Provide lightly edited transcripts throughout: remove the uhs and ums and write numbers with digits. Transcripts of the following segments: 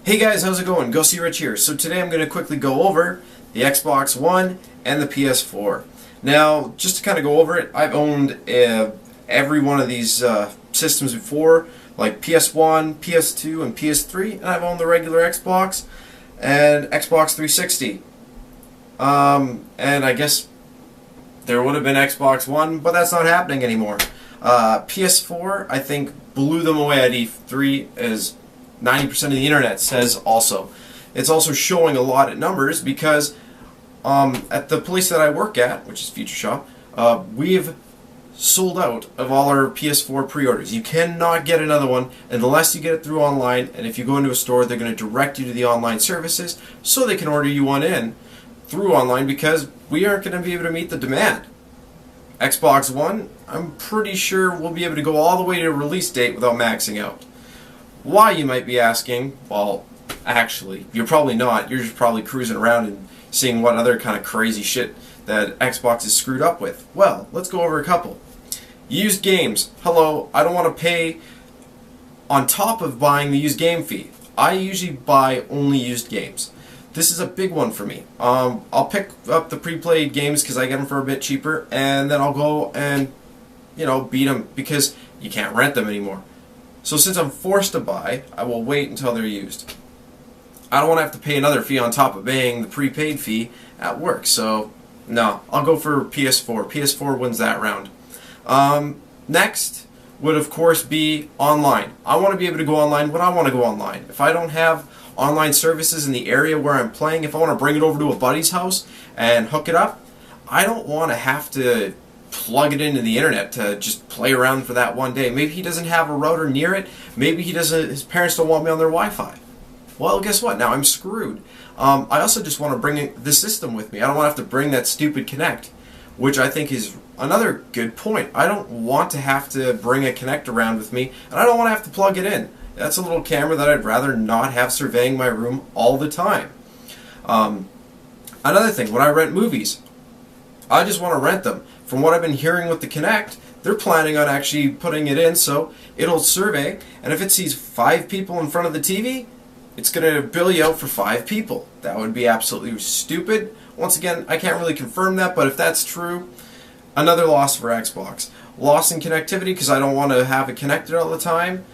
Hey guys, how's it going? Go See Rich here. So today I'm going to quickly go over the Xbox One and the PS4. Now, just to kind of go over it, I've owned every one of these systems before, like PS1, PS2, and PS3, and I've owned the regular Xbox and Xbox 360. And I guess there would have been Xbox One, but that's not happening anymore. PS4, I think, blew them away at E3, as 90% of the internet says also. It's also showing a lot of numbers because at the place that I work at, which is Future Shop, we've sold out of all our PS4 pre-orders. You cannot get another one unless you get it through online, and if you go into a store, they're going to direct you to the online services so they can order you one in through online, because we aren't going to be able to meet the demand. Xbox One, I'm pretty sure we'll be able to go all the way to release date without maxing out. Why, you might be asking? Well, actually, you're probably not. You're just probably cruising around and seeing what other kind of crazy shit that Xbox is screwed up with. Well, let's go over a couple. Used games. Hello, I don't want to pay on top of buying the used game fee. I usually buy only used games. This is a big one for me. I'll pick up the pre-played games because I get them for a bit cheaper, and then I'll go and, beat them because you can't rent them anymore. So since I'm forced to buy, I will wait until they're used. I don't want to have to pay another fee on top of paying the prepaid fee at work, so no, I'll go for PS4. PS4 wins that round. Next would of course be online. I want to be able to go online when I want to go online. If I don't have online services in the area where I'm playing, if I want to bring it over to a buddy's house and hook it up, I don't want to have to plug it into the internet to just play around for that one day. Maybe he doesn't have a router near it. Maybe his parents don't want me on their Wi-Fi. Well, guess what? Now I'm screwed. I also just want to bring the system with me. I don't want to have to bring that stupid Kinect, which I think is another good point. I don't want to have to bring a Kinect around with me, and I don't want to have to plug it in. That's a little camera that I'd rather not have surveying my room all the time. Another thing, when I rent movies, I just want to rent them. From what I've been hearing with the Kinect, they're planning on actually putting it in so it'll survey, and if it sees 5 people in front of the TV, it's going to bill you out for 5 people. That would be absolutely stupid. Once again, I can't really confirm that, but if that's true, another loss for Xbox. Loss in connectivity because I don't want to have it connected all the time.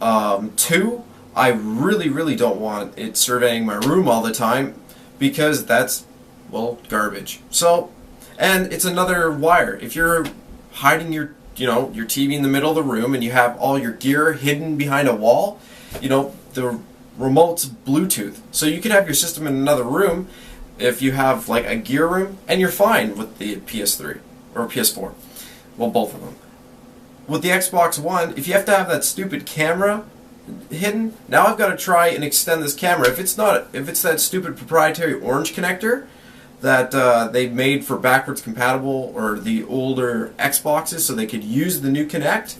2, I really don't want it surveying my room all the time because that's, well, garbage. So, and it's another wire. If you're hiding your TV in the middle of the room and you have all your gear hidden behind a wall, the remote's Bluetooth. So you could have your system in another room if you have like a gear room, and you're fine with the PS3 or PS4. Well, both of them. With the Xbox One, if you have to have that stupid camera hidden, now I've got to try and extend this camera. If it's that stupid proprietary orange connector that they made for backwards compatible or the older Xboxes so they could use the new Kinect,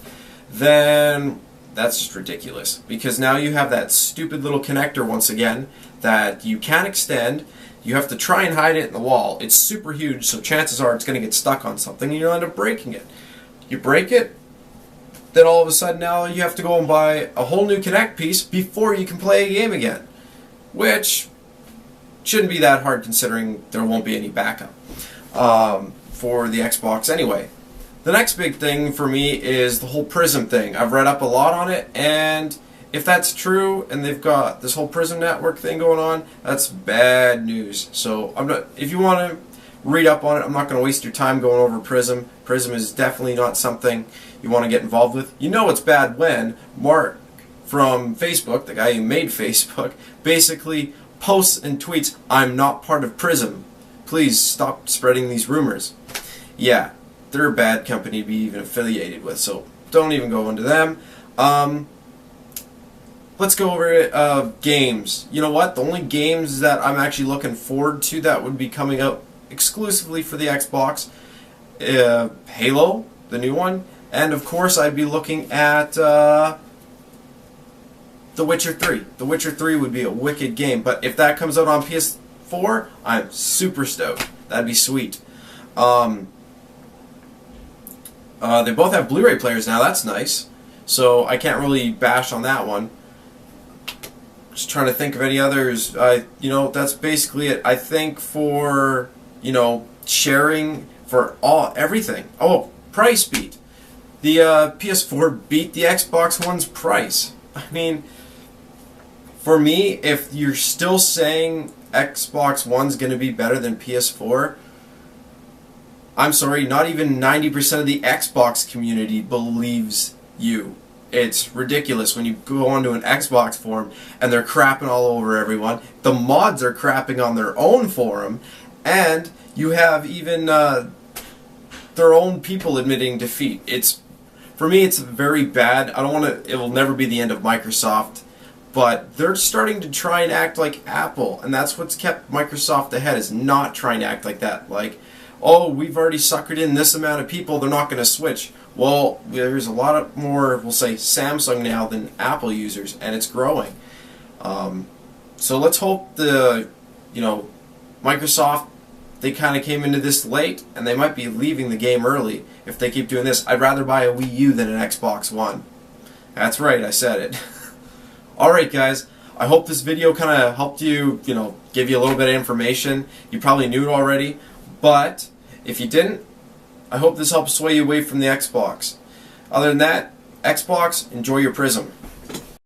then that's just ridiculous, because now you have that stupid little connector once again that you can't extend. You have to try and hide it in the wall. It's super huge, so chances are it's going to get stuck on something and you'll end up breaking it. You break it, then all of a sudden now you have to go and buy a whole new Kinect piece before you can play a game again, which shouldn't be that hard considering there won't be any backup for the Xbox anyway. The next big thing for me is the whole Prism thing. I've read up a lot on it, and if that's true and they've got this whole Prism network thing going on, that's bad news. So if you want to read up on it, I'm not going to waste your time going over Prism. Prism is definitely not something you want to get involved with. You know it's bad when Mark from Facebook, the guy who made Facebook, basically posts and tweets, "I'm not part of Prism. Please stop spreading these rumors." Yeah, they're a bad company to be even affiliated with, so don't even go into them. Let's go over games. You know what? The only games that I'm actually looking forward to that would be coming out exclusively for the Xbox, Halo, the new one, and of course I'd be looking at The Witcher 3. The Witcher 3 would be a wicked game, but if that comes out on PS4, I'm super stoked. That'd be sweet. They both have Blu-ray players now, that's nice. So I can't really bash on that one. Just trying to think of any others. That's basically it. I think for, sharing for everything. Oh, price beat. The PS4 beat the Xbox One's price. I mean, for me, if you're still saying Xbox One's going to be better than PS4, I'm sorry, not even 90% of the Xbox community believes you. It's ridiculous when you go onto an Xbox forum and they're crapping all over everyone. The mods are crapping on their own forum, and you have even their own people admitting defeat. For me, it's very bad. I don't want to. It will never be the end of Microsoft, but they're starting to try and act like Apple, and that's what's kept Microsoft ahead. Is not trying to act like that. Like, oh, we've already suckered in this amount of people, they're not going to switch. Well, there's a lot of more, we'll say, Samsung now than Apple users, and it's growing. So let's hope Microsoft, they kind of came into this late, and they might be leaving the game early if they keep doing this. I'd rather buy a Wii U than an Xbox One. That's right, I said it. Alright guys, I hope this video kind of helped you, give you a little bit of information. You probably knew it already, but if you didn't, I hope this helps sway you away from the Xbox. Other than that, Xbox, enjoy your Prism.